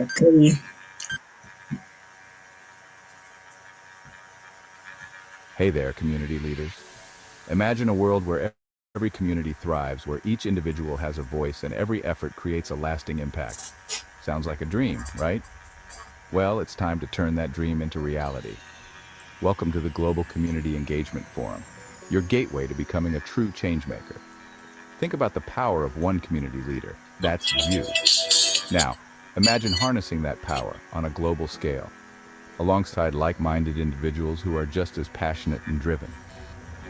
Okay. Hey there, community leaders. Imagine a world where every community thrives, where each individual has a voice and every effort creates a lasting impact. Sounds like a dream, right? Well, it's time to turn that dream into reality. Welcome to the Global Community Engagement Forum, your gateway to becoming a true changemaker. Think about the power of one community leader. That's you. Now, imagine harnessing that power on a global scale, alongside like-minded individuals who are just as passionate and driven.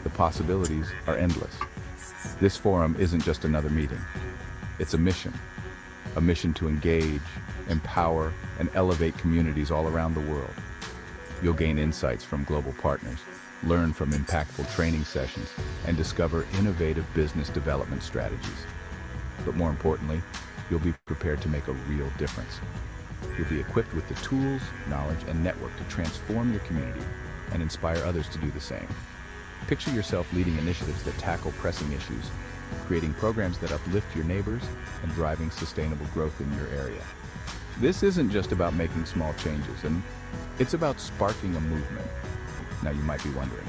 The possibilities are endless. This forum isn't just another meeting. It's a mission to engage, empower, and elevate communities all around the world. You'll gain insights from global partners, learn from impactful training sessions, and discover innovative business development strategies. But more importantly, you'll be prepared to make a real difference. You'll be equipped with the tools, knowledge, and network to transform your community and inspire others to do the same. Picture yourself leading initiatives that tackle pressing issues, creating programs that uplift your neighbors, and driving sustainable growth in your area. This isn't just about making small changes, and it's about sparking a movement. Now you might be wondering,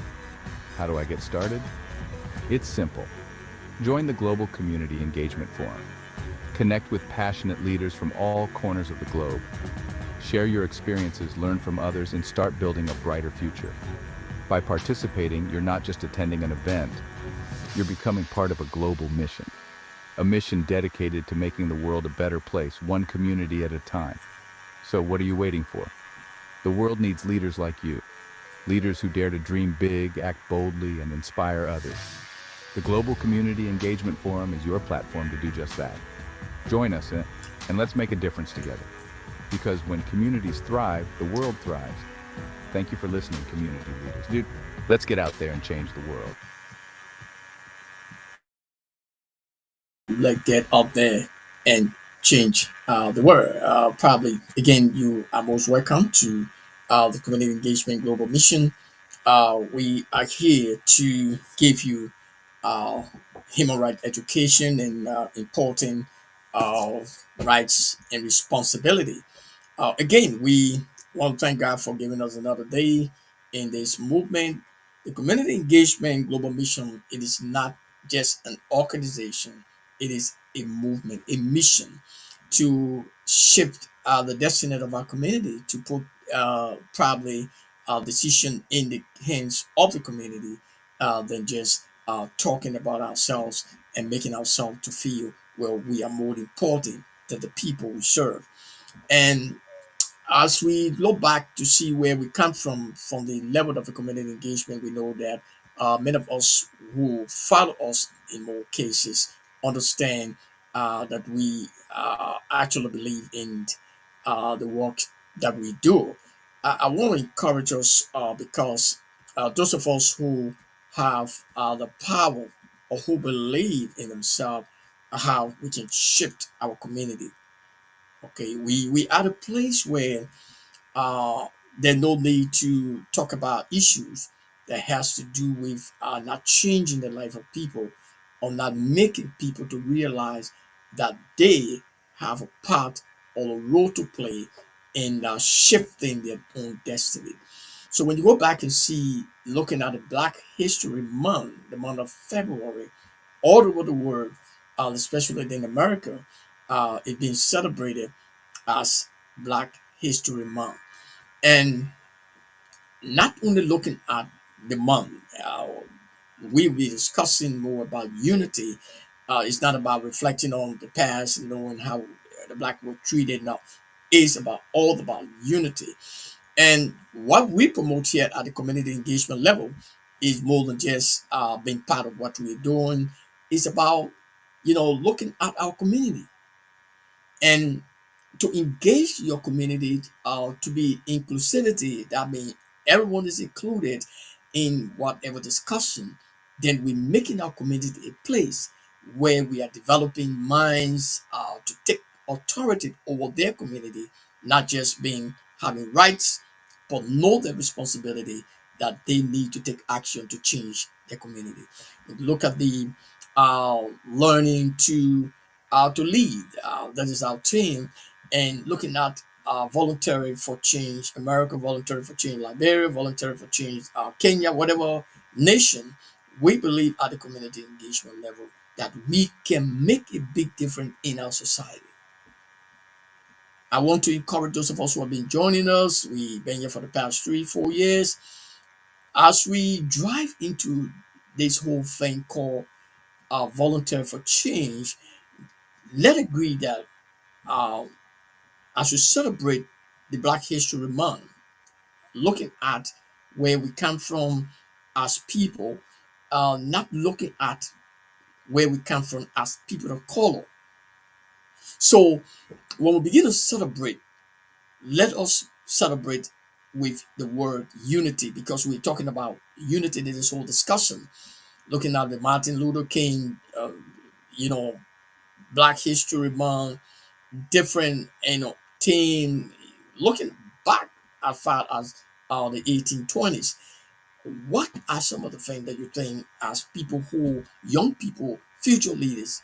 how do I get started? It's simple. Join the Global Community Engagement Forum. Connect with passionate leaders from all corners of the globe. Share your experiences, learn from others, and start building a brighter future. By participating, you're not just attending an event, you're becoming part of a global mission. A mission dedicated to making the world a better place, one community at a time. So what are you waiting for? The world needs leaders like you. Leaders who dare to dream big, act boldly, and inspire others. The Global Community Engagement Forum is your platform to do just that. Join us and let's make a difference together. Because when communities thrive, the world thrives. Thank you for listening, community leaders. Dude, let's get out there and change the world. Like get up there and change the world. Probably again, you are most welcome to the Community Engagement Global Mission. We are here to give you uh, human right education and important uh, rights and responsibility. Again, we want to thank God for giving us another day in this movement. The Community Engagement Global Mission, it is not just an organization, it is a movement, a mission to shift the destiny of our community, to put probably decision in the hands of the community than just talking about ourselves and making ourselves to feel, well, we are more important than the people we serve. And as we look back to see where we come from the level of the community engagement, we know that many of us who follow us in more cases understand that we actually believe in the work that we do. I want to encourage us because those of us who have the power or who believe in themselves, how we can shift our community. Okay, we are at a place where uh, there's no need to talk about issues that has to do with not changing the life of people or not making people to realize that they have a part or a role to play in shifting their own destiny. So when you go back and see, looking at the Black History Month, the month of February, all over the world, especially in America, it's being celebrated as Black History Month. And not only looking at the month, we'll be discussing more about unity. It's not about reflecting on the past and knowing how the black were treated. No, it's about all about unity. And what we promote here at the community engagement level is more than just being part of what we're doing. It's about, looking at our community and to engage your community, to be inclusivity. That means everyone is included in whatever discussion. Then we're making our community a place where we are developing minds to take authority over their community, not just being having rights, but know their responsibility that they need to take action to change their community. Look at the learning to lead. That is our team, and looking at voluntary for change, America voluntary for change, Liberia voluntary for change, Kenya, whatever nation, we believe at the community engagement level that we can make a big difference in our society. I want to encourage those of us who have been joining us. We've been here for the past 3, 4 years. As we drive into this whole thing called volunteer for change, let agree that uh, as we celebrate the Black History Month, looking at where we come from as people, not looking at where we come from as people of color. So when we begin to celebrate, let us celebrate with the word unity because we're talking about unity in this whole discussion. Looking at the Martin Luther King, you know, Black History Month, different, team, looking back as far as the 1820s. What are some of the things that you think as people who, young people, future leaders,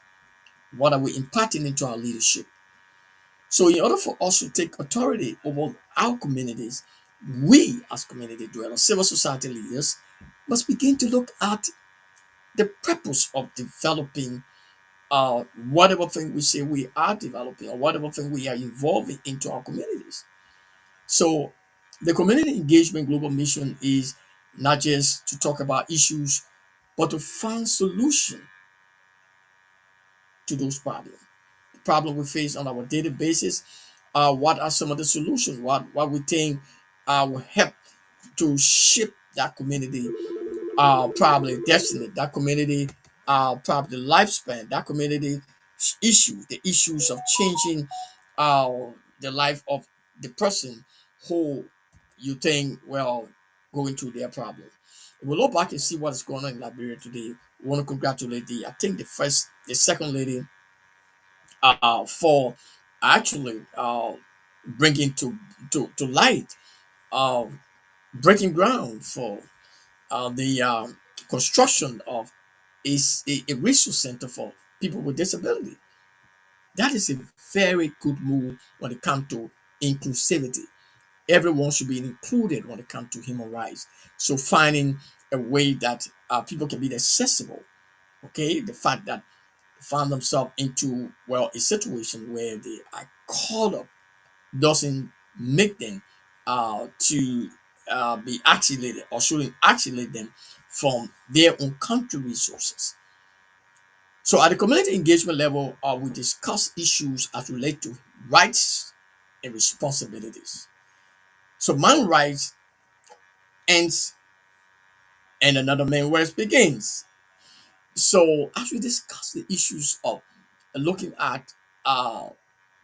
what are we imparting into our leadership? So, in order for us to take authority over our communities, we as community dwellers, civil society leaders, must begin to look at the purpose of developing whatever thing we say we are developing or whatever thing we are involving into our communities. So, the community engagement global mission is not just to talk about issues, but to find solution to those problems. The problem we face on our daily basis. What are some of the solutions? What we think will help to shape that community probably destiny, that community probably lifespan, that community the issues of changing uh, the life of the person who you think well going through their problem. We'll look back and see what is going on in Liberia today. We want to congratulate I think the second lady for actually bringing to light, uh, breaking ground for the construction of a resource center for people with disability. That is a very good move when it comes to inclusivity. Everyone should be included when it comes to human rights. So finding a way that people can be accessible. Okay, the fact that they found themselves into a situation where they are caught up doesn't make them to be isolated or shouldn't isolate them from their own country resources. So at the community engagement level, we discuss issues as relate to rights and responsibilities. So man rights ends and another man rights begins. So as we discuss the issues of looking at uh,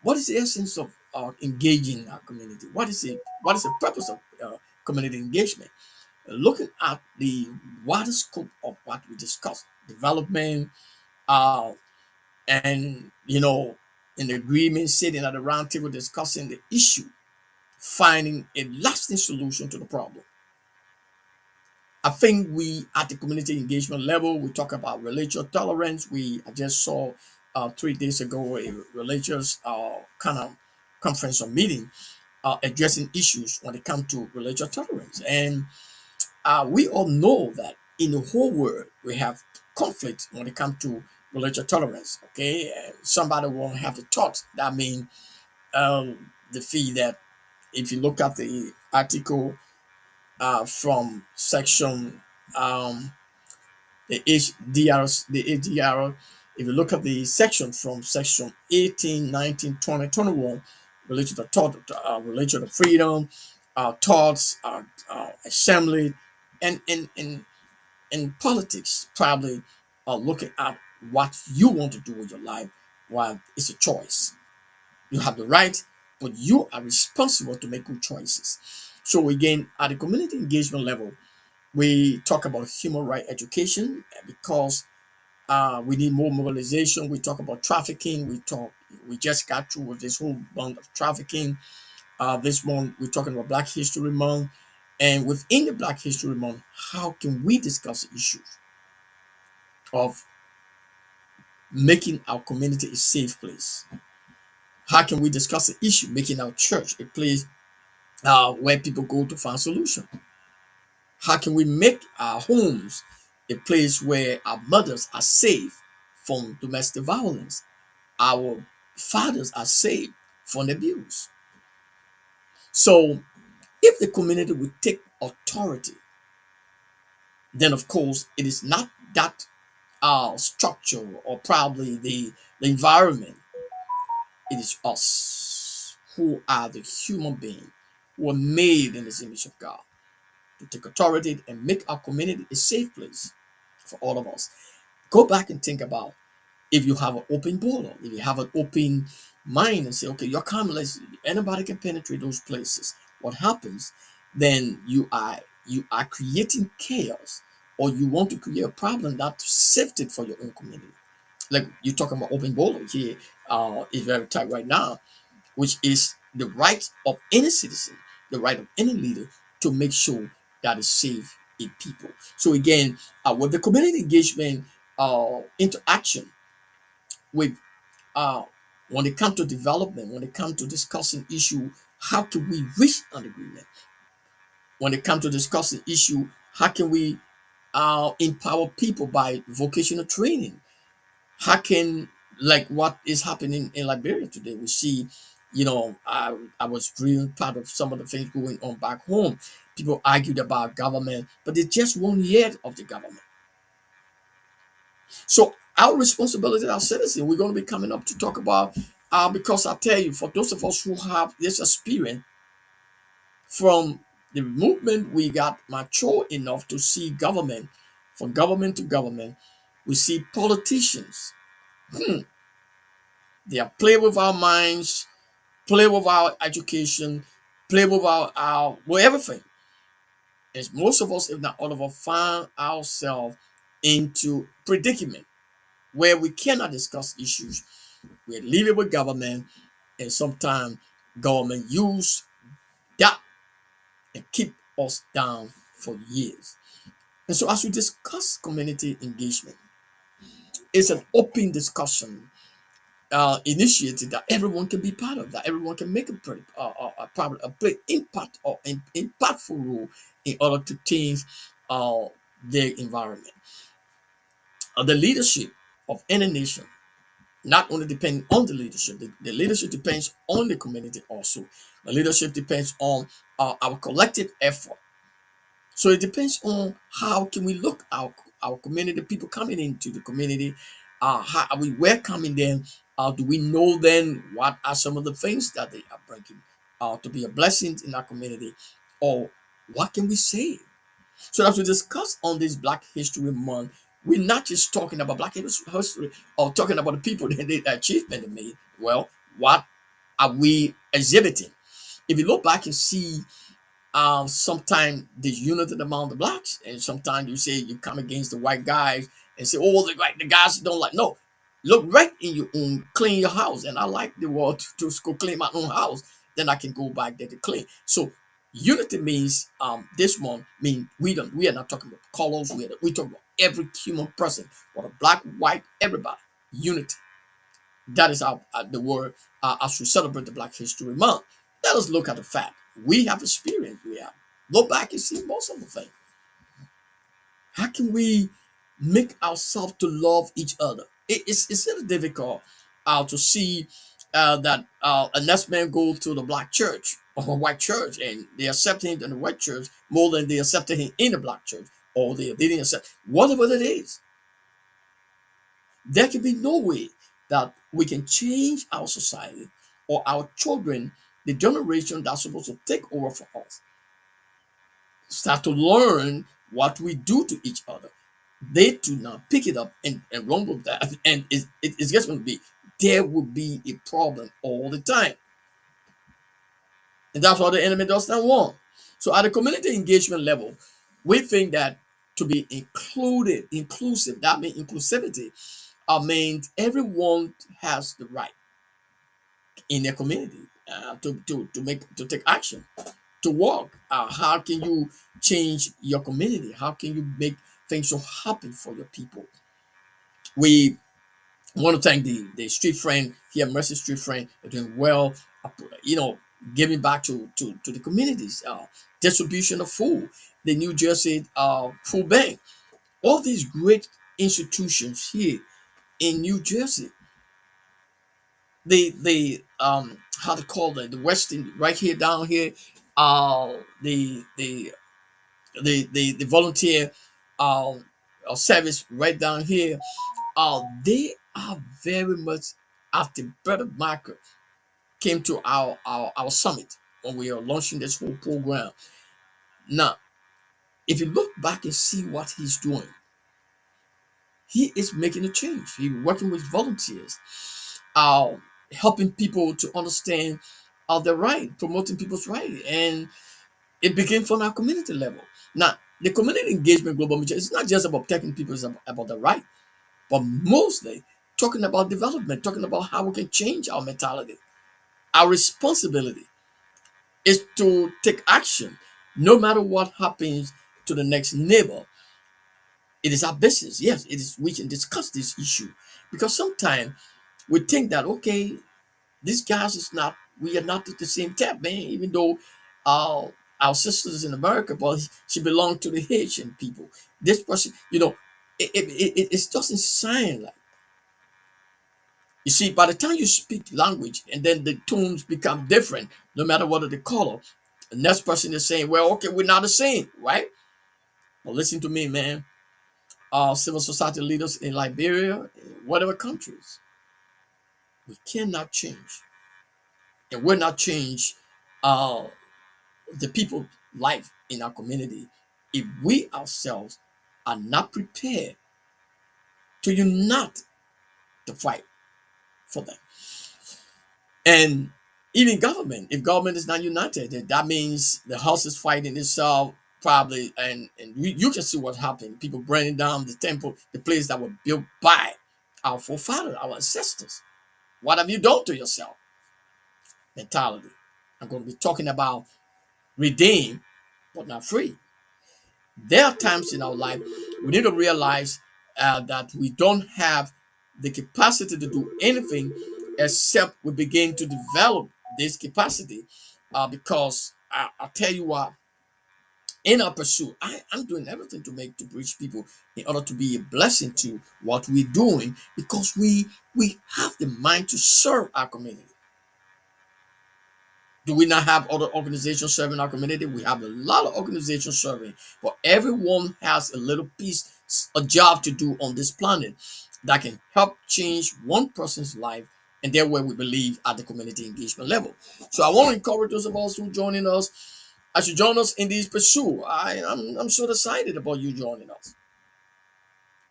what is the essence of engaging our community, what is it? What is the purpose of community engagement? Looking at the wider scope of what we discussed, development, uh, and in the agreement, sitting at the round table discussing the issue, finding a lasting solution to the problem. I think we at the community engagement level, we talk about religious tolerance. I just saw 3 days ago a religious kind of conference or meeting addressing issues when it comes to religious tolerance. And we all know that in the whole world we have conflict when it comes to religious tolerance. Okay, somebody won't have the thought that mean the fee that if you look at the article from section um, the HDR, if you look at the section from section 18, 19, 20, 21, related to thought, related to freedom, thoughts, assembly, and in politics, probably looking at what you want to do with your life, while it's a choice. You have the right, but you are responsible to make good choices. So again, at the community engagement level, we talk about human right education because we need more mobilization. We talk about trafficking. We just got through with this whole month of trafficking. This month we're talking about Black History Month, and within the Black History Month, how can we discuss issues of making our community a safe place? How can we discuss the issue, making our church a place where people go to find solution? How can we make our homes a place where our mothers are safe from domestic violence? Our fathers are safe from abuse. So, if the community will take authority, then of course it is not that structure or probably the environment. It is us who are the human being who are made in this image of God to take authority and make our community a safe place for all of us. Go back and think about if you have an open border, if you have an open mind and say, okay, you're commonless, anybody can penetrate those places. What happens? Then you are creating chaos, or you want to create a problem that's safety for your own community. Like you're talking about open border here, is very tight right now, which is the right of any citizen, the right of any leader to make sure that is safe in people. So again, with the community engagement interaction with uh, when it comes to development, when it comes to discussing issue, how can we reach an agreement? When it comes to discussing issue, how can we empower people by vocational training? How can, like what is happening in Liberia today? We see, I was really part of some of the things going on back home. People argued about government, but they just won't hear of the government. So our responsibility as citizens, we're going to be coming up to talk about, because I tell you, for those of us who have this experience from the movement, we got mature enough to see government, from government to government, we see politicians. They are play with our minds, play with our education, play with our with everything. As most of us, if not all of us, find ourselves into predicament where we cannot discuss issues. We leave it with government, and sometimes government use that and keep us down for years. And so, as we discuss community engagement, it's an open discussion initiative that everyone can be part of, that everyone can make a play impact or an impactful role in order to change their environment. The leadership of any nation not only depend on the leadership, the leadership depends on the community also. The leadership depends on our collective effort. So it depends on how can we look our community, people coming into the community, how are we welcoming them? Do we know then what are some of the things that they are bringing to be a blessing in our community, or what can we say? So as we discuss on this Black History Month, we're not just talking about Black history or talking about the people that the achievement they made. Well, what are we exhibiting? If you look back and see, sometimes there's unity among the blacks, and sometimes you say you come against the white guys and say, oh, the guys don't like. No, look right in your own, clean your house. And I like the word to go clean my own house. Then I can go back there to clean. So unity means this one mean we are not talking about colors. We talking about every human person, whether black, white, everybody. Unity. That is our the word as we celebrate the Black History Month. Let us look at the fact we have experience. We have look back and see most of the things. How can we make ourselves to love each other? It's really difficult to see that a next man go to the black church or a white church and they accept him in the white church more than they accepted him in the black church, or they didn't accept whatever it is. There can be no way that we can change our society or our children, the generation that's supposed to take over for us, start to learn what we do to each other. They do not pick it up and run with that. And it's just going to be, there will be a problem all the time. And that's what the enemy does not want. So at the community engagement level, we think that to be inclusive, that means inclusivity, means everyone has the right in their community to take action, to work. How can you change your community? How can you make things so happy for your people? We I want to thank the street friend here, Mercy Street Friend. They're doing well, you know, giving back to the communities, distribution of food, the New Jersey Food Bank, all these great institutions here in New Jersey. The how to call it, the Western right here down here, uh the the the volunteer um service right down here, they are very much after Brother Michael came to our summit when we are launching this whole program. Now, if you look back and see what he's doing, he is making a change. He's working with volunteers, uh, helping people to understand their right, promoting people's right, and it begins from our community level. Now, the community engagement global mission is not just about protecting people, it's about the right, but mostly talking about development, talking about how we can change our mentality. Our responsibility is to take action no matter what happens to the next neighbor. It is our business. Yes, it is. We can discuss this issue because sometimes we think that okay, this guys is not. We are not at the same tap, man. Even though uh, our sisters in America, but she belonged to the Haitian people. This person, it doesn't sound like. You see, by the time you speak language and then the tones become different, no matter what the color, the next person is saying, well, okay, we're not the same, right? Well, listen to me, man. Civil society leaders in Liberia, whatever countries, we cannot change. And we're not change uh, the people life in our community if we ourselves are not prepared to unite to fight for them. And even government, if government is not united, that means the house is fighting itself probably, and you can see what happened. People burning down the temple, the place that were built by our forefathers, our ancestors. What have you done to yourself? Mentality. I'm going to be talking about redeem, but not free. There are times in our life we need to realize that we don't have the capacity to do anything except we begin to develop this capacity. Because I'll tell you what, in our pursuit, I'm doing everything to reach people in order to be a blessing to what we're doing because we have the mind to serve our community. Do we not have other organizations serving our community? We have a lot of organizations serving, but everyone has a little piece, a job to do on this planet that can help change one person's life, and there where we believe at the community engagement level. So I want to encourage those of us who joining us. As you join us in this pursuit, I'm so excited about you joining us.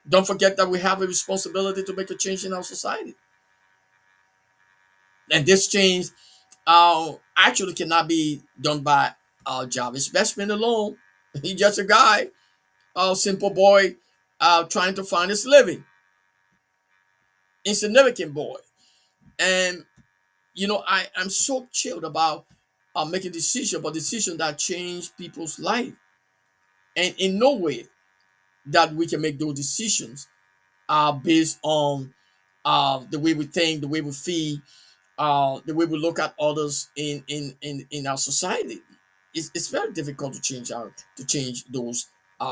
Don't forget that we have a responsibility to make a change in our society, and this change actually cannot be done by Jarvis Bestman alone. He's just a guy, a simple boy, trying to find his living, insignificant boy. And I'm so chilled about making decision, but decision that change people's life, and in no way that we can make those decisions based on the way we think, the way we feel, the way we look at others in our society. It's very difficult to change those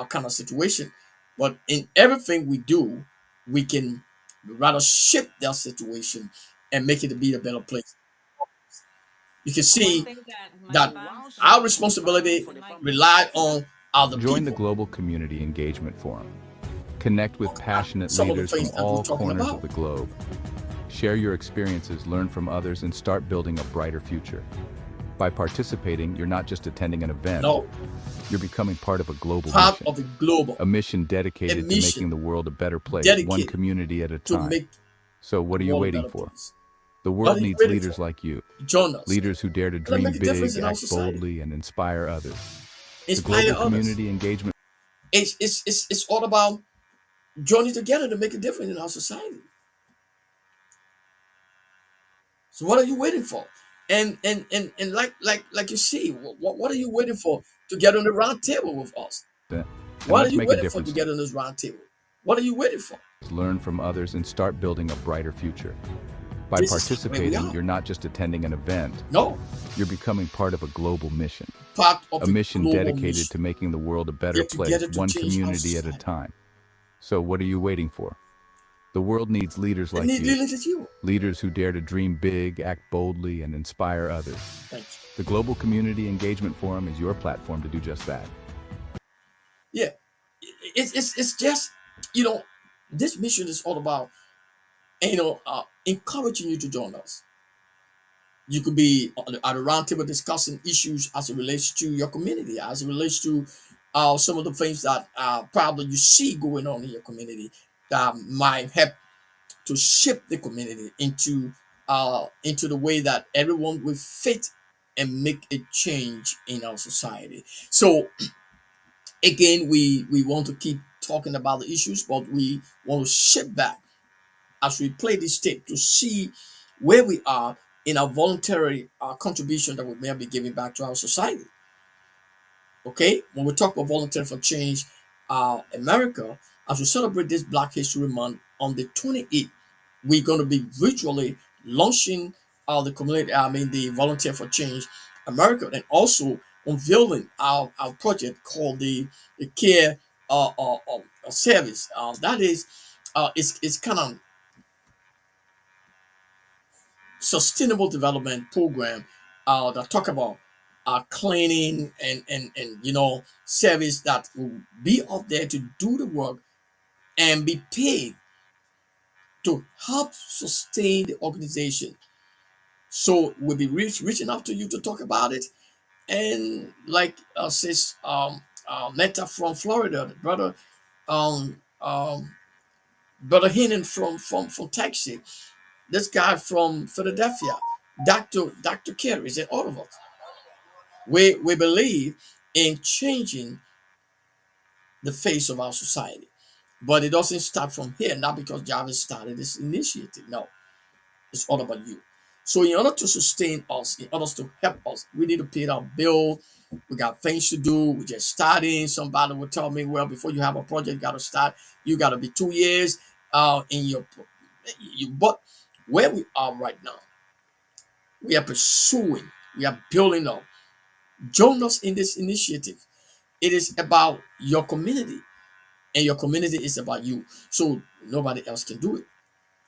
kind of situation. But in everything we do, we can rather shift that situation and make it to be a better place. You can One see thing that Mike that Obama our said, responsibility for the Mike rely on other Join the people. Global Community Engagement Forum. Connect with passionate Some of the leaders from things that we're all talking corners of about. the globe. Share your experiences, learn from others, and start building a brighter future. By participating, you're not just attending an event, No, you're becoming part of a global part mission. of the global, A mission a dedicated to mission making the world a better place, one dedicated community at a to time. make So the what are you world a waiting better for? place. The What world are you needs waiting for? leaders like you. Join us. Leaders who dare to Gonna dream make a difference big, in our act society. boldly, and inspire others. The Inspire Global others. Community Engagement It's all about joining together to make a difference in our society. So what are you waiting for? And like you see, what are you waiting for to get on the round table with us? and What are let's you make a waiting for to difference. get on this round table? What are you waiting for? Learn from others, and start building a brighter future. By This is where we participating, are. you're not just attending an event, No, you're becoming part of a global mission. part of A a mission global dedicated mission. to making the world a better Get place, together to one change our community at a society. time. So, what are you waiting for? The world needs leaders They like need you, leaders as you. leaders who dare to dream big, act boldly, and inspire others. Thank The Global Community Engagement Forum is your platform to do just that. you. Yeah, it's just, you know, this mission is all about, encouraging you to join us. You could be at a roundtable discussing issues as it relates to your community, as it relates to some of the things that probably you see going on in your community that might help to shape the community into the way that everyone will fit and make a change in our society. So again, we want to keep talking about the issues, but we want to shift back as we play this tape to see where we are in our voluntary contribution that we may be giving back to our society. Okay, when we talk about volunteer for change, America, as we celebrate this Black History Month on the 28th, we're going to be virtually launching the community, I mean, the Volunteer for Change America, and also unveiling our project called the Care Service. That is, it's kind of sustainable development program that talk about cleaning and service that will be out there to do the work and be paid to help sustain the organization. So we'll be reaching out to you to talk about it. And like says Meta from Florida, the brother Heenan from Texas, this guy from Philadelphia, Dr. Kerry, and all of us. We believe in changing the face of our society. But it doesn't start from here, not because Jarvis started this initiative. No, it's all about you. So in order to sustain us, in order to help us, we need to pay our bill. We got things to do. We're just starting. Somebody will tell me, well, before you have a project, you got to start. You got to be 2 years in but where we are right now, we are pursuing, we are building up. Join us in this initiative. It is about your community, and your community is about you. So nobody else can do it.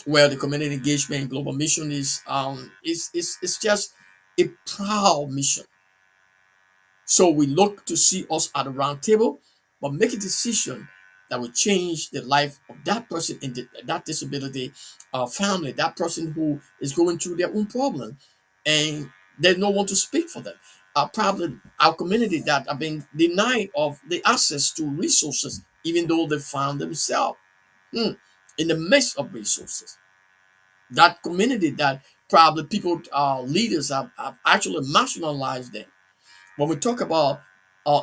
Well, the community engagement global mission is just a proud mission. So we look to see us at a round table, but make a decision that will change the life of that person in that disability family, that person who is going through their own problem, and there's no one to speak for them. Probably our community that have been denied of the access to resources, even though they found themselves hmm, in the midst of resources. That community that probably people, leaders have actually marginalized them. When we talk about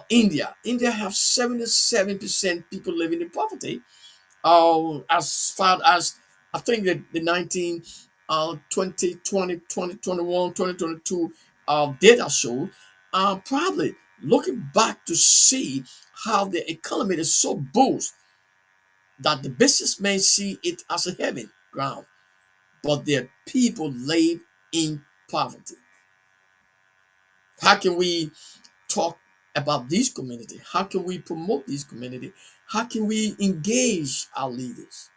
India have 77% people living in poverty. As far as I think that the 19 2020 2021 2022 data show, probably looking back to see how the economy is so boost that the businessmen see it as a heaven ground, but their people live in poverty. How can we talk about this community? How can we promote this community? How can we engage our leaders?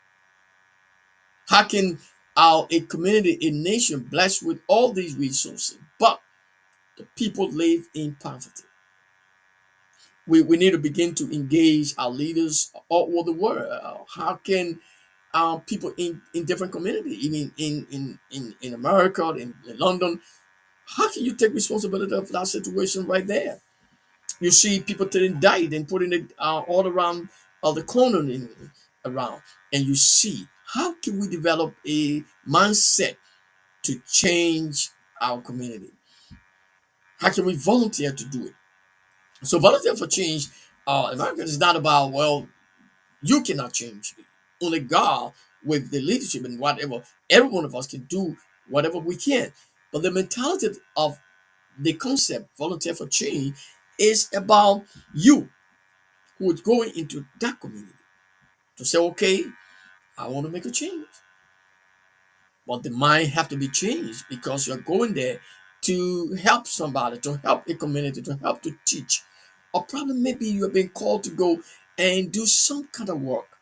How can our a community, a nation blessed with all these resources, but the people live in poverty? We need to begin to engage our leaders all over the world. How can people in different communities, even in America, in London, how can you take responsibility of that situation right there? You see people getting died and putting it all around the corner around, and you see how can we develop a mindset to change our community? How can we volunteer to do it? So volunteer for change, America is not about, well, you cannot change. Only God with the leadership and whatever. Every one of us can do whatever we can. But the mentality of the concept volunteer for change is about you who is going into that community to say, okay, I want to make a change. But the mind have to be changed because you're going there to help somebody, to help a community, to help to teach. Or probably maybe you have been called to go and do some kind of work.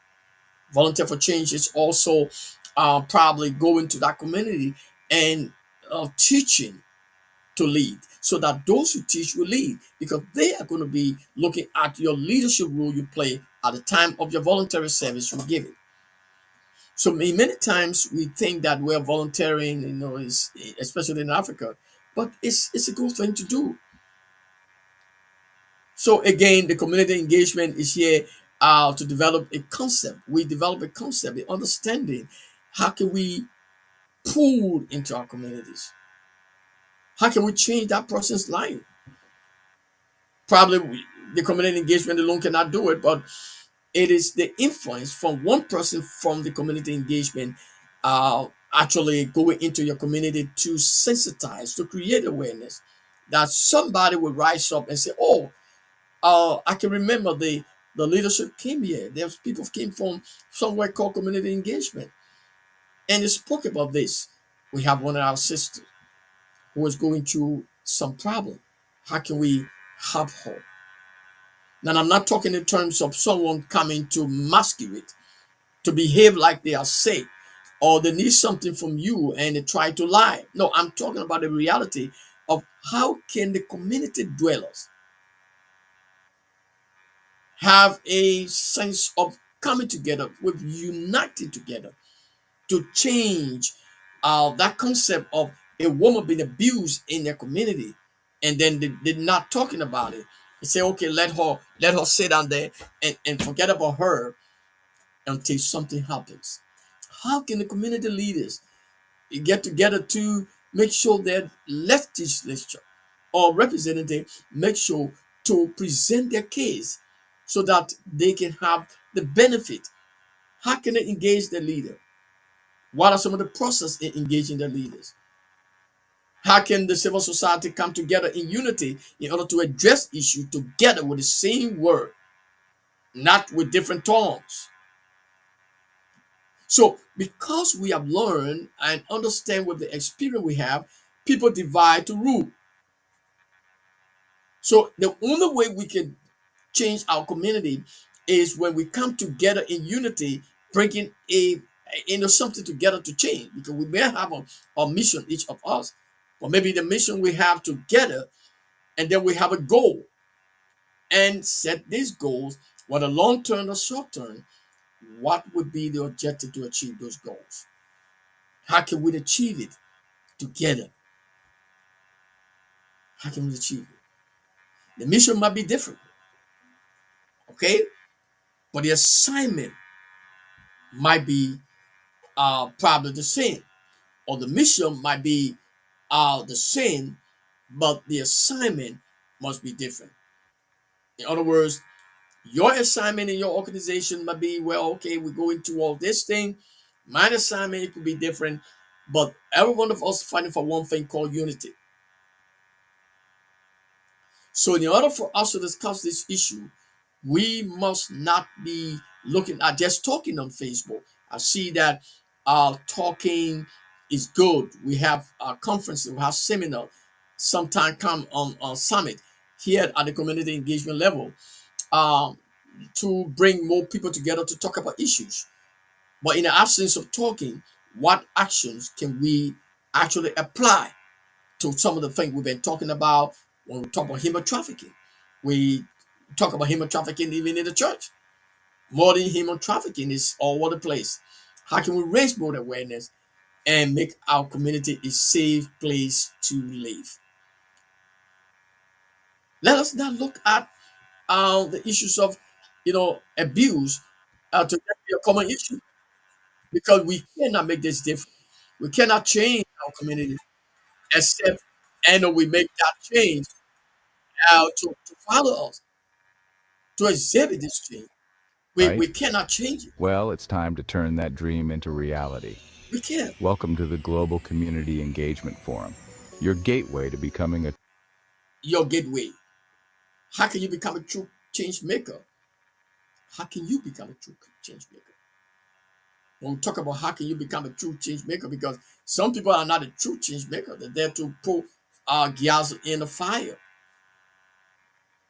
Volunteer for Change is also probably going to that community and teaching to lead so that those who teach will lead because they are going to be looking at your leadership role you play at the time of your voluntary service you're giving. So many times we think that we're volunteering, is especially in Africa, but it's a good thing to do. So again, the community engagement is here to develop a concept. We develop a concept, the understanding. How can we pull into our communities? How can we change that person's life? Probably the community engagement alone cannot do it, but it is the influence from one person from the community engagement actually going into your community to sensitize, to create awareness that somebody will rise up and say, oh, I can remember the leadership came here. There's people came from somewhere called community engagement, and they spoke about this. We have one of our sisters who was going through some problem. How can we help her? Now, I'm not talking in terms of someone coming to masquerade, to behave like they are sick, or they need something from you and they try to lie. No, I'm talking about the reality of how can the community dwellers have a sense of coming together, with uniting together to change that concept of a woman being abused in their community, and then they're not talking about it. They say, okay, let her sit down there and forget about her until something happens. How can the community leaders get together to make sure that legislature or representative make sure to present their case so that they can have the benefit? How can they engage the leader? What are some of the process in engaging the leaders? How can the civil society come together in unity in order to address issues together with the same word, not with different tones? So, because we have learned and understand with the experience we have, people divide to rule. So, the only way we can change our community is when we come together in unity, bringing something together to change. Because we may have a mission, each of us, or maybe the mission we have together, and then we have a goal and set these goals, whether long term or short term. What would be the objective to achieve those goals? How can we achieve it together? How can we achieve it? The mission might be different, okay, but the assignment might be probably the same, or the mission might be the same, but the assignment must be different. In other words, your assignment in your organization might be, well, okay, we're going to all this thing. My assignment it could be different, but every one of us fighting for one thing called unity. So, in order for us to discuss this issue, we must not be looking at just talking on Facebook. I see that talking is good. We have conferences, we have seminar, sometime come on summit here at the community engagement level um, to bring more people together to talk about issues. But in the absence of talking, what actions can we actually apply to some of the things we've been talking about when we talk about human trafficking? We talk about human trafficking even in the church. Modern human trafficking is all over the place. How can we raise more awareness and make our community a safe place to live? Let us now look at the issues of, abuse to be a common issue because we cannot make this different. We cannot change our community except and we make that change to follow us, to exhibit this change. right? We cannot change it. Well, it's time to turn that dream into reality. We can't. Welcome to the Global Community Engagement Forum, your gateway to becoming a Your gateway. How can you become a true change maker? How can you become a true change maker. When we talk about how can you become a true change maker, because some people are not a true change maker. They're there to put gas in the fire.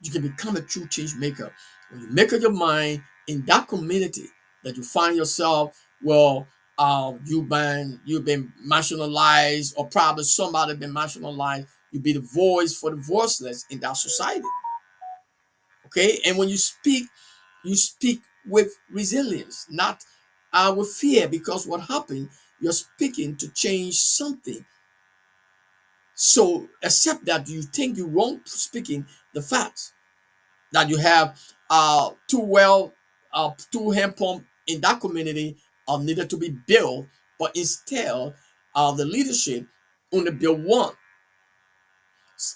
You can become a true change maker when you make up your mind in that community that you find yourself. Well, you've been marginalized, or probably somebody been marginalized. You be the voice for the voiceless in that society. Okay, and when you speak with resilience, not with fear, because what happened, you're speaking to change something. So accept that you think you're wrong speaking the facts, that you have two hand pump in that community needed to be built, but instead the leadership only build one,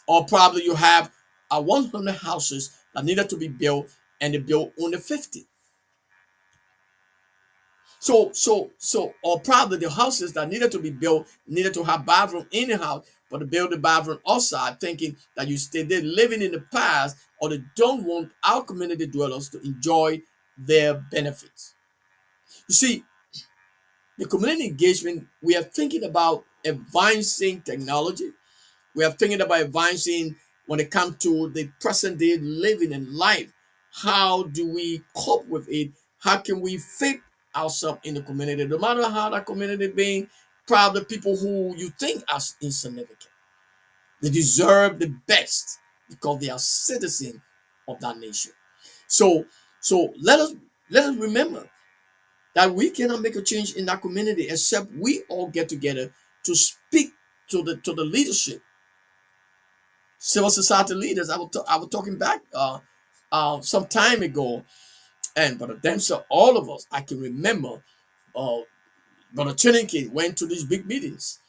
or probably you have 100 houses that needed to be built and they built only 50. Or probably the houses that needed to be built needed to have bathroom in the house, but they build the bathroom outside, thinking that you stay there living in the past, or they don't want our community dwellers to enjoy their benefits. You see, the community engagement, we are thinking about advancing technology. We are thinking about advancing when it comes to the present day living in life. How do we cope with it? How can we fit ourselves in the community? No matter how that community being, probably people who you think are insignificant. They deserve the best because they are citizens of that nation. So so let us remember that we cannot make a change in that community except we all get together to speak to the leadership, civil society leaders. I was talking back some time ago, and Brother Dempsey, all of us, I can remember, uh, Brother Chineke went to these big meetings,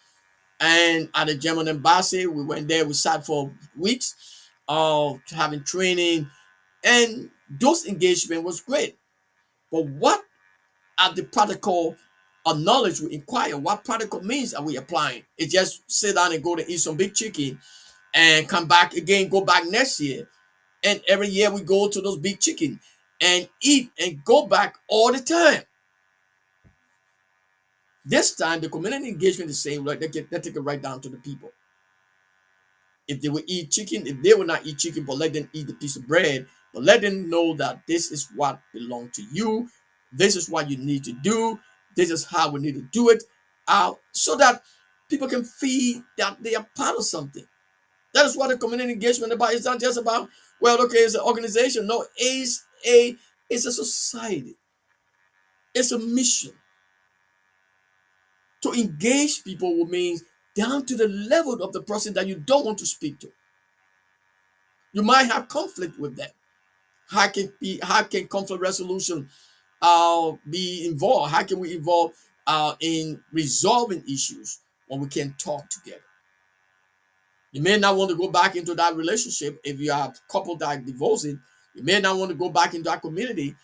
and at the German embassy, we went there. We sat for weeks, having training, and those engagement was great. But what are the practical knowledge we inquire? What practical means are we applying? It just sit down and go to eat some big chicken and come back again, go back next year. And every year we go to those big chicken and eat and go back all the time. This time the community engagement is saying, like, they take it right down to the people. If they will eat chicken, if they will not eat chicken, but let them eat the piece of bread, but let them know that this is what belongs to you. This is what you need to do. This is how we need to do it. So that people can feel that they are part of something. That is what the community engagement about. It's not just about, well, okay, it's an organization. No, it's a society. It's a mission. To engage people will mean down to the level of the person that you don't want to speak to. You might have conflict with them. How can conflict resolution be involved? How can we involve in resolving issues when we can talk together? You may not want to go back into that relationship if you are a couple that are divorcing. You may not want to go back into that community.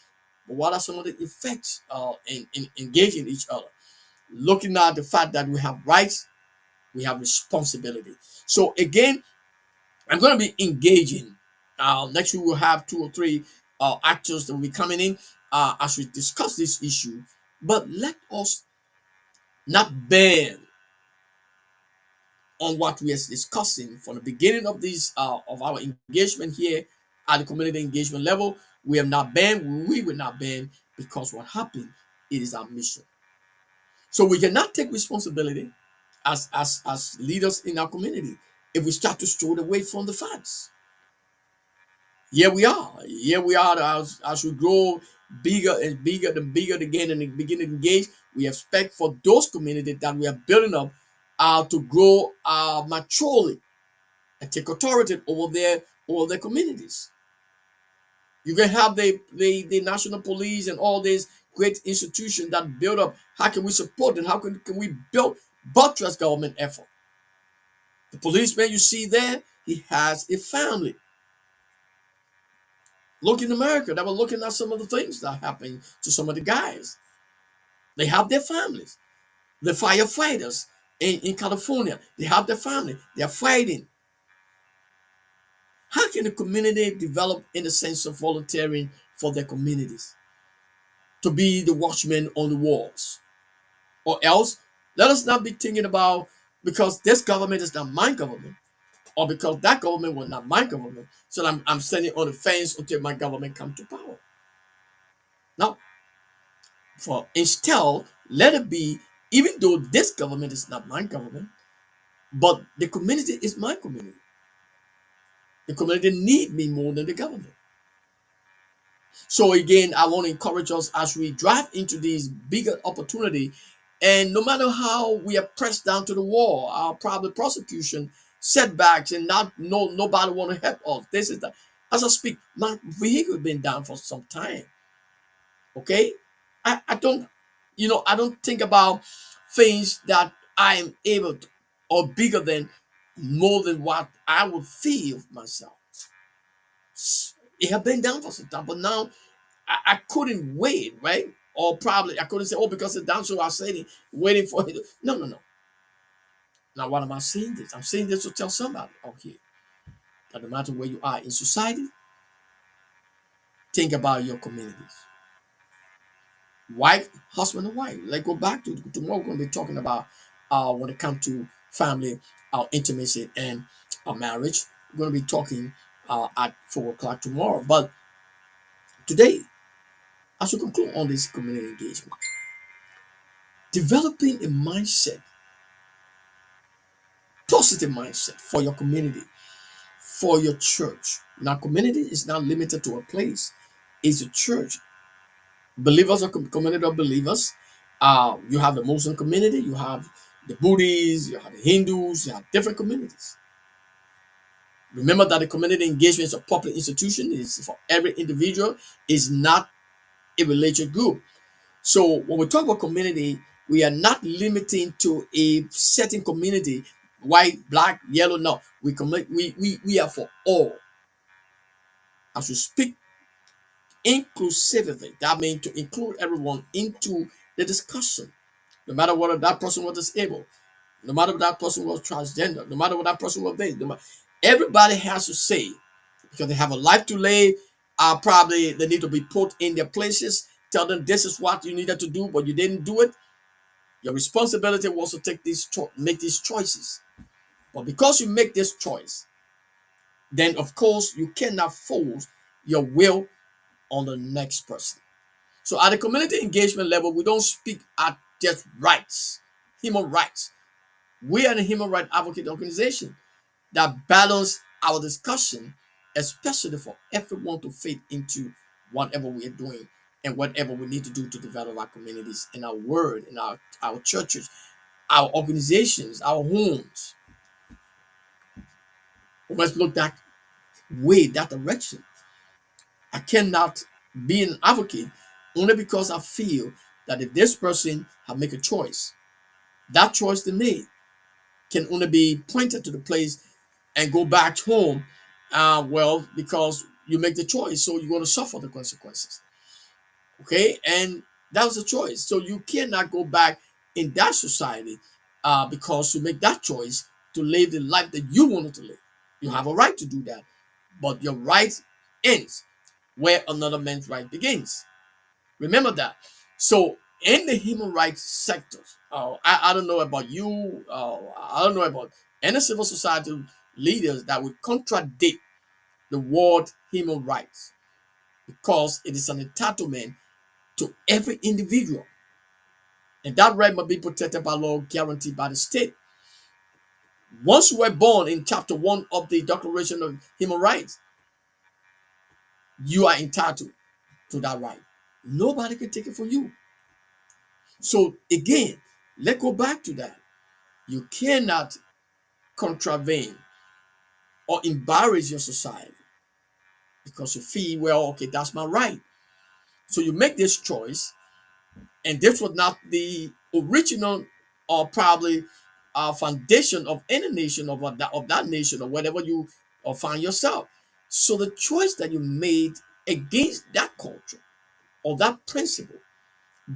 But what are some of the effects in engaging each other? Looking at the fact that we have rights, we have responsibility. So again, I'm going to be engaging. Next week we'll have two or three actors that will be coming in as we discuss this issue. But let us not ban on what we are discussing from the beginning of this of our engagement here at the community engagement level. We have not banned. We will not ban, because what happened, it is our mission. So we cannot take responsibility as leaders in our community if we start to stray away from the facts. Here we are. Here we are as we grow bigger and bigger and bigger again and begin to engage. We expect for those communities that we are building up to grow maturely and take authority over their communities. You can have the national police and all these great institutions that build up. How can we support them? How can we build buttress government effort? The policeman you see there, he has a family. Look in America, they were looking at some of the things that happened to some of the guys. They have their families. The firefighters in California, they have their family. They are fighting. How can the community develop in the sense of volunteering for their communities? to be the watchman on the walls. Or else, let us not be thinking about because this government is not my government, or because that government was not my government, so I'm standing on the fence until my government come to power. Now, for instead, let it be, even though this government is not my government, but the community is my community. The community need me more than the government. So again, I want to encourage us as we drive into this bigger opportunity, and no matter how we are pressed down to the wall, our probably prosecution, setbacks, and nobody want to help us. This is the as I speak, my vehicle been down for some time. Okay, I don't, I don't think about things that I am able to, or bigger than more than what I would feel myself. It have been down for some time, but now I couldn't wait, right? Or probably I couldn't say, oh, because it's down, so I'm saying waiting for it. No, no, no. Now, what am I saying this? I'm saying this to tell somebody out here that no matter where you are in society, think about your communities. Wife, husband, and wife. Let's go back to tomorrow. We're going to be talking about when it comes to family, our intimacy, and our marriage. We're going to be talking at 4 o'clock tomorrow. But today, as we conclude on this community engagement, developing a mindset, positive mindset for your community, for your church. Now, community is not limited to a place; it's a church. Believers are community of believers. You have the Muslim community, you have the Buddhists, you have the Hindus, you have different communities. Remember that the community engagement is a public institution. It's for every individual. It's not a religious group. So when we talk about community, we are not limiting to a certain community, white, black, yellow. No, we are for all. As we speak inclusivity, that means to include everyone into the discussion, no matter whether that person was disabled, no matter if that person was transgender, no matter what that person was this, everybody has to say because they have a life to live. Probably they need to be put in their places. Tell them this is what you needed to do, but you didn't do it. Your responsibility was to make these choices. But because you make this choice, then of course you cannot force your will on the next person. So at the community engagement level, we don't speak at just rights, human rights. We are a human rights advocate organization that balance our discussion, especially for everyone to fit into whatever we are doing and whatever we need to do to develop our communities and our world and our churches, our organizations, our homes. We must look that way, that direction. I cannot be an advocate only because I feel that if this person have make a choice, that choice they made can only be pointed to the place and go back home. Well, because you make the choice, so you're going to suffer the consequences. Okay, and that was a choice. So you cannot go back in that society because you make that choice to live the life that you wanted to live. You have a right to do that, but your right ends where another man's right begins. Remember that. So in the human rights sectors, I don't know about you, I don't know about any civil society leaders that would contradict the word human rights because it is an entitlement to every individual. And that right must be protected by law, guaranteed by the state. Once you were born in chapter 1 of the Declaration of Human Rights, you are entitled to that right. Nobody can take it from you. So again, let's go back to that. You cannot contravene or embarrass your society because you feel, well, okay, that's my right. So you make this choice, and this was not the original or probably foundation of any nation of that nation or whatever you or find yourself. So the choice that you made against that culture or that principle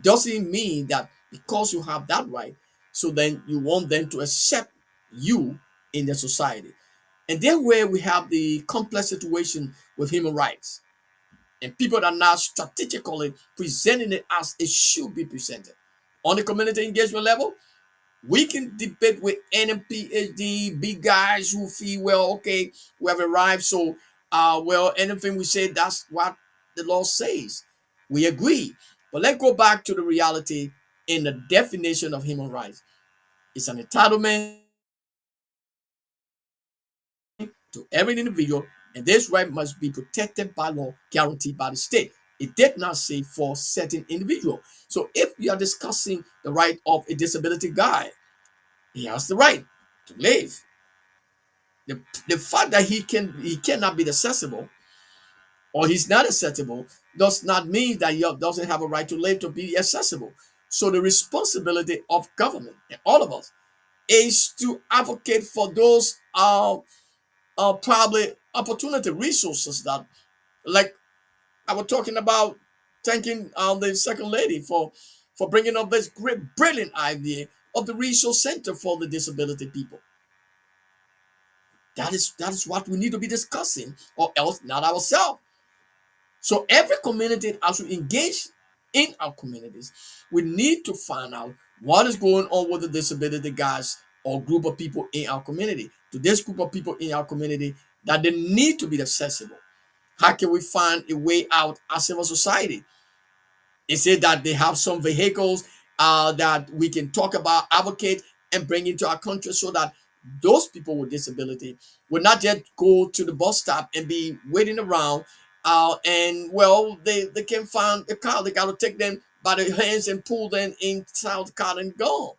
doesn't mean that because you have that right, so then you want them to accept you in the society. And then where we have the complex situation with human rights. and people are now strategically presenting it as it should be presented. On the community engagement level, we can debate with NMPhD, big guys who feel, well, okay, we have arrived. So, well, anything we say, that's what the law says. We agree. But let's go back to the reality in the definition of human rights. It's an entitlement to every individual, and this right must be protected by law, guaranteed by the state. It did not say for certain individual. So if you are discussing the right of a disability guy, he has the right to live. The, the fact that he cannot be accessible or he's not accessible does not mean that he doesn't have a right to live to be accessible. So the responsibility of government and all of us is to advocate for those probably opportunity resources that, like I was talking about, thanking the second lady for bringing up this great brilliant idea of the resource center for the disability people. That is what we need to be discussing, or else not ourselves. So every community, as we engage in our communities, we need to find out what is going on with the disability guys or group of people in our community. To this group of people in our community, that they need to be accessible. How can we find a way out as civil society? Is it that they have some vehicles that we can talk about, advocate, and bring into our country so that those people with disability will not just go to the bus stop and be waiting around and well they can find a car. They got to take them by the hands and pull them inside the car and go.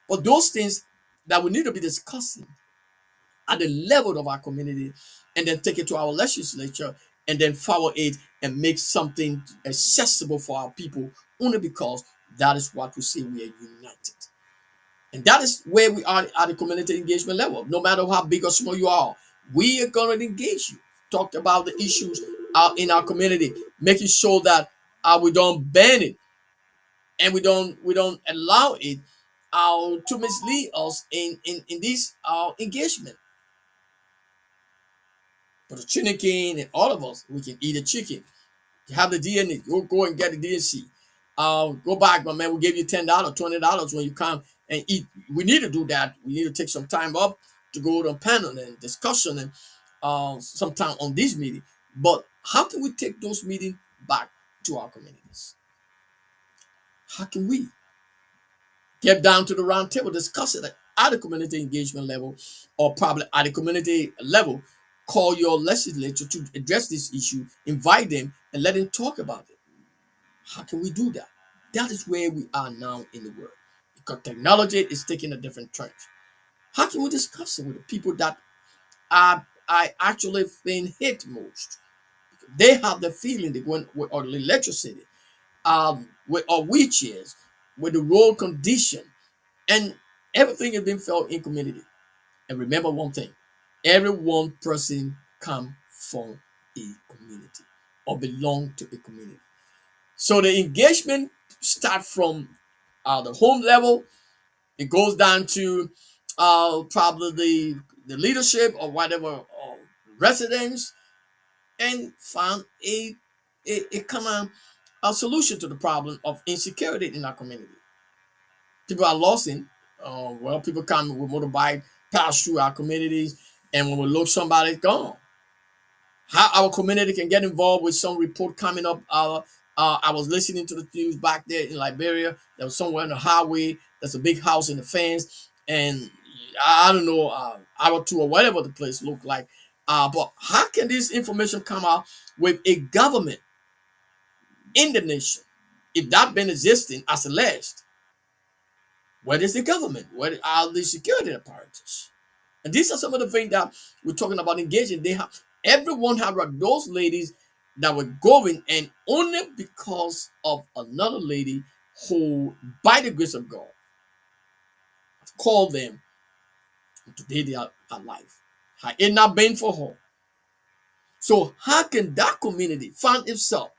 But those things that we need to be discussing at the level of our community and then take it to our legislature and then follow it and make something accessible for our people only because that is what we say we are united. And that is where we are at the community engagement level. No matter how big or small you are, we are going to engage you. Talk about the issues out in our community, making sure that we don't ban it and we don't allow it to mislead us in this engagement. But the chicken king and all of us, we can eat a chicken. You have the DNA, go and get the DNC. Go back, my man. We'll give you $10, $20 when you come and eat. We need to do that. We need to take some time up to go to a panel and discussion and sometime on this meeting. But how can we take those meetings back to our communities? How can we get down to the round table, discuss it at the community engagement level, or probably at the community level? Call your legislature to address this issue, invite them, and let them talk about it. How can we do that? That is where we are now in the world because technology is taking a different turn. How can we discuss it with the people that are actually being hit most? They have the feeling they go with or electricity, with or wheelchairs, with the road condition, and everything is being felt in community. And remember one thing: every one person come from a community or belong to a community. So the engagement start from the home level. It goes down to probably the leadership or whatever residents, and find a common a solution to the problem of insecurity in our community. People are lost in. Well, people come with motorbike, pass through our communities, and when we look, somebody's gone. How our community can get involved with some report coming up. I was listening to the news back there in Liberia. There was somewhere on the highway. There's a big house in the fence, and I don't know, hour two or whatever the place looked like. But how can this information come out with a government in the nation if that been existing as alleged? Where is the government? Where are the security apparatus? And these are some of the things that we're talking about engaging. They have everyone have like those ladies that were going, and only because of another lady who, by the grace of God, called them, and today they are alive. Had it not been for her. So how can that community find itself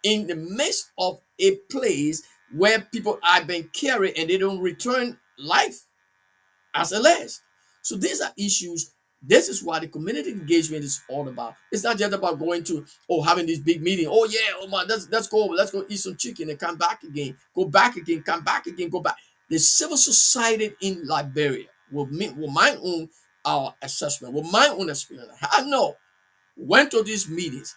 in the midst of a place where people are being carried and they don't return life as alleged? So these are issues This is what the community engagement is all about. It's not just about going to having this big meeting. Oh yeah, oh my, let's go eat some chicken and come back again. Go back again, come back again, go back. The civil society in Liberia with my own assessment, with my own experience. I know went to these meetings.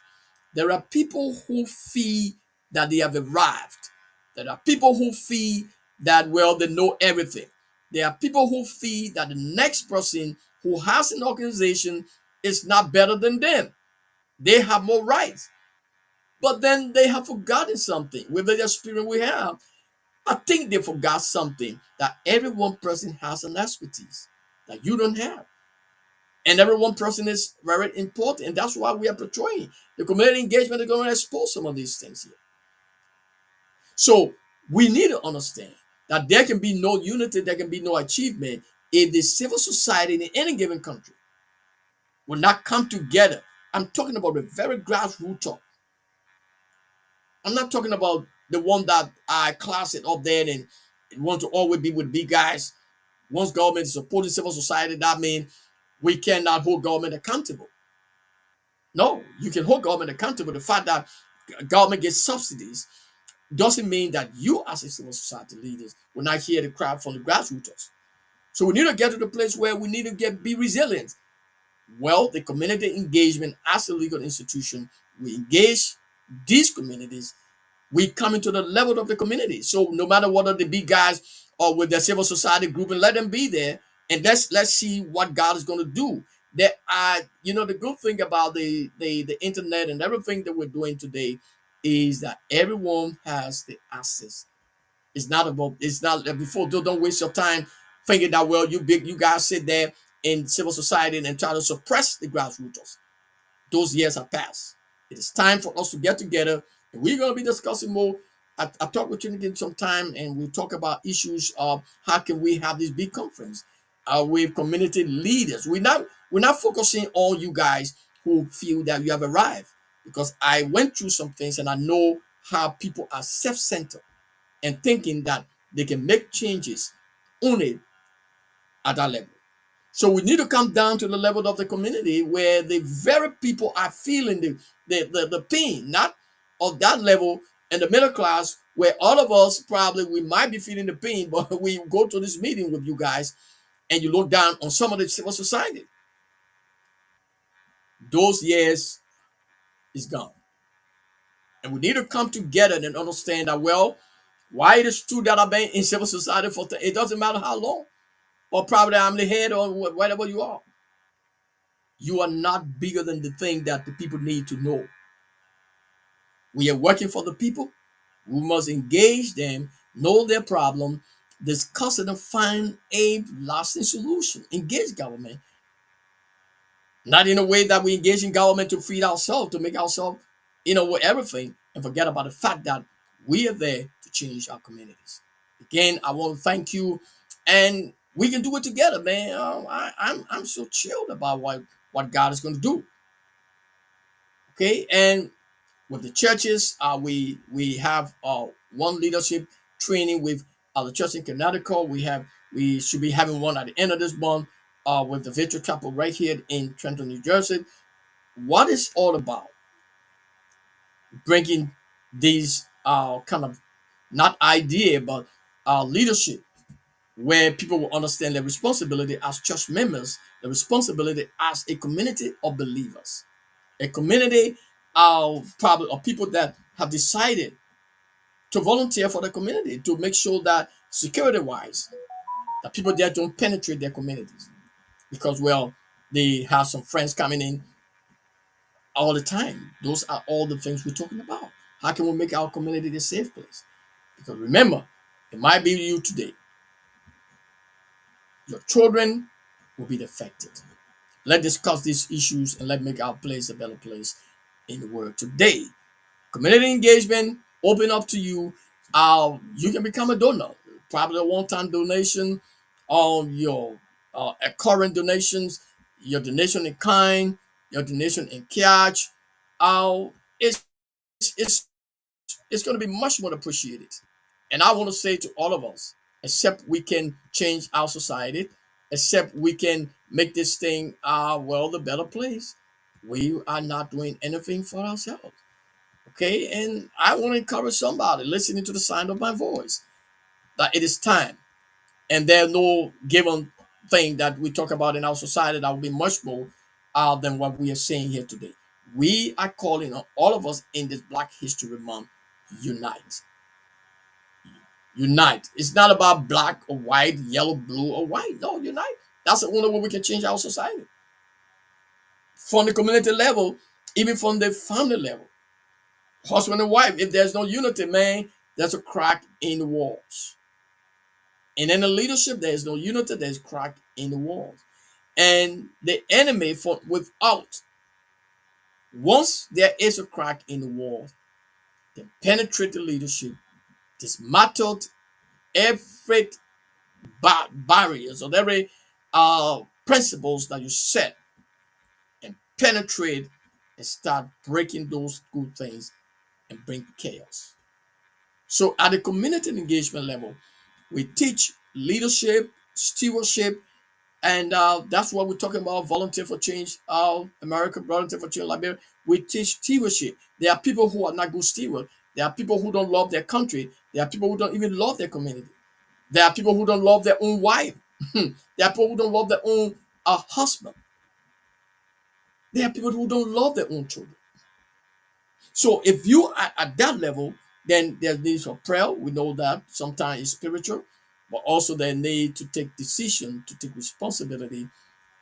There are people who feel that they have arrived. There are people who feel that, well, they know everything. There are people who feel that the next person who has an organization is not better than them. They have more rights. But then they have forgotten something with the experience we have. I think they forgot something, that every one person has an expertise that you don't have. And every one person is very important. And that's why we are portraying. The community engagement is going to expose some of these things here. So we need to understand that there can be no unity, there can be no achievement if the civil society in any given country will not come together. I'm talking about the very grassroots talk. I'm not talking about the one that I class it up there and want to always be with big guys. Once government is supporting civil society, that means we cannot hold government accountable. No, you can hold government accountable. The fact that government gets subsidies doesn't mean that you, as a civil society leaders, will not hear the crowd from the grassroots. So we need to get to the place where we need to be resilient. Well, the community engagement as a legal institution, we engage these communities. We come into the level of the community. So no matter what are the big guys or with the civil society group, and let them be there, and let's see what God is going to do. That the good thing about the internet and everything that we're doing today is that everyone has the access. It's not before. Don't waste your time thinking that, well, you guys sit there in civil society and try to suppress the grassroots. Those years are past. It is time for us to get together, and we're going to be discussing more. I talk with you again sometime, and we'll talk about issues of how can we have this big conference with community leaders. We're not focusing on you guys who feel that you have arrived, because I went through some things and I know how people are self-centered and thinking that they can make changes only at that level. So we need to come down to the level of the community where the very people are feeling the pain, not of that level in the middle class, where all of us probably we might be feeling the pain, but we go to this meeting with you guys and you look down on some of the civil society. Those years is gone. And we need to come together and understand that, well, why it is true that I've been in civil society for it doesn't matter how long, or probably I'm the head or whatever you are. You are not bigger than the thing that the people need to know. We are working for the people. We must engage them, know their problem, discuss it, and find a lasting solution. Engage government. Not in a way that we engage in government to feed ourselves, to make ourselves, with everything, and forget about the fact that we are there to change our communities. Again, I want to thank you, and we can do it together, man. I'm so chilled about what God is going to do. Okay, and with the churches, we have one leadership training with the church in Connecticut. We should be having one at the end of this month with the Victory Chapel right here in Trenton, New Jersey. What is all about bringing these kind of not idea but leadership, where people will understand their responsibility as church members, the responsibility as a community of believers, a community of probably of people that have decided to volunteer for the community to make sure that security wise that people there don't penetrate their communities, because, well, they have some friends coming in all the time. Those are all the things we're talking about. How can we make our community a safe place? Because remember, it might be you today. Your children will be affected. Let's discuss these issues and let's make our place a better place in the world today. Community engagement, open up to you. You can become a donor. Probably a one-time donation on your current donations, your donation in kind, your donation in cash. It's it's it's going to be much more appreciated. And I want to say to all of us, except we can change our society, except we can make this thing well the better place. We are not doing anything for ourselves. Okay, and I want to encourage somebody listening to the sound of my voice that it is time, and there's no given thing that we talk about in our society that will be much more than what we are saying here today. We are calling on all of us in this Black History Month, unite. Unite. It's not about black or white, yellow, blue or white. No, unite. That's the only way we can change our society. From the community level, even from the family level. Husband and wife, if there's no unity, man, there's a crack in the walls. And in the leadership, there's no unity, there's crack in the walls. And the enemy, for without, once there is a crack in the wall, they penetrate the leadership, dismantled every barriers or every principles that you set, and penetrate and start breaking those good things and bring chaos. So at the community engagement level, we teach leadership, stewardship, and that's what we're talking about. Volunteer for Change, America, Volunteer for Change, Liberia. We teach stewardship. There are people who are not good stewards. There are people who don't love their country. There are people who don't even love their community. There are people who don't love their own wife. There are people who don't love their own husband. There are people who don't love their own children. So if you are at that level, then there's need for prayer. We know that sometimes it's spiritual, but also they need to take decision, to take responsibility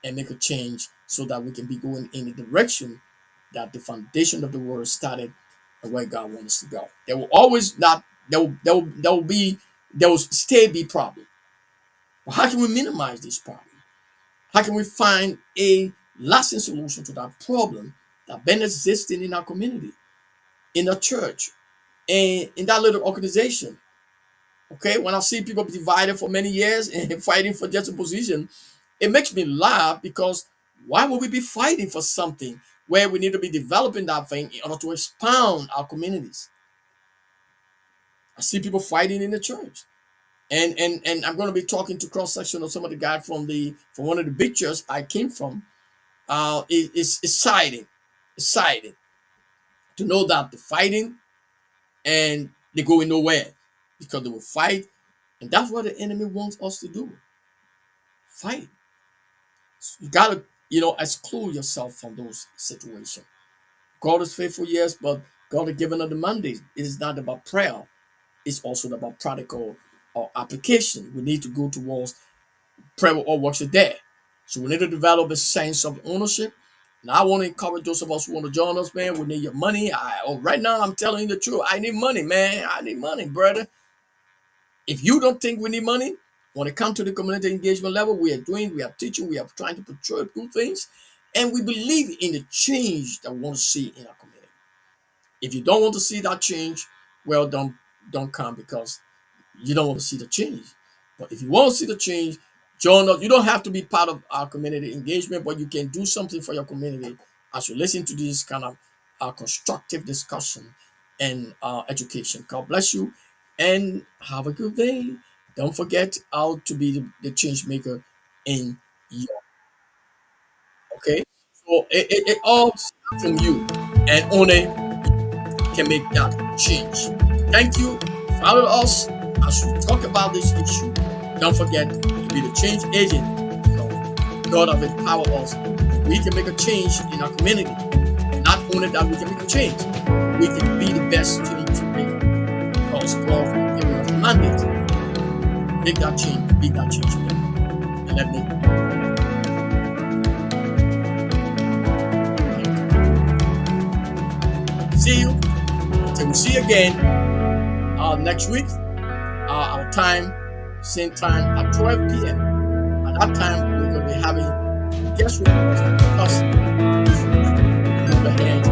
and make a change so that we can be going in the direction that the foundation of the world started and where God wants us to go. There will always not, there will still be problem. But how can we minimize this problem? How can we find a lasting solution to that problem that been existing in our community, in our church, and in that little organization? Okay, when I see people divided for many years and fighting for just a position, it makes me laugh because why would we be fighting for something where we need to be developing that thing in order to expound our communities? I see people fighting in the church. And I'm going to be talking to cross section of some of the guys from one of the big churches I came from. It's exciting to know that the fighting and they're going nowhere because they will fight, and that's what the enemy wants us to do. Fight. So you gotta exclude yourself from those situations. God is faithful, yes, but God has given us the mandate. It is not about prayer. It's also about practical or application. We need to go towards prayer or works are there. So we need to develop a sense of ownership. And I want to encourage those of us who want to join us, man. We need your money. Right now, I'm telling you the truth. I need money, man. I need money, brother. If you don't think we need money, when it comes to the community engagement level, we are teaching, we are trying to portray good things, and we believe in the change that we want to see in our community. If you don't want to see that change, well, don't come because you don't want to see the change. But if you want to see the change, join us. You don't have to be part of our community engagement, but you can do something for your community as you listen to this kind of constructive discussion and education. God bless you and have a good day. Don't forget how to be the change maker in your. Okay, so it all starts from you, and only can make that change. Thank you. Follow us as we talk about this issue. Don't forget to be the change agent. So God has empowered us. We can make a change in our community. Not only that we can make a change, we can be the best change maker. Because God has given us a mandate. Make that change, be that change maker. And let me. See you. Until we see you again next week. Our time, same time at 12 p.m. At that time, we're going to be having guest with us. Put your hands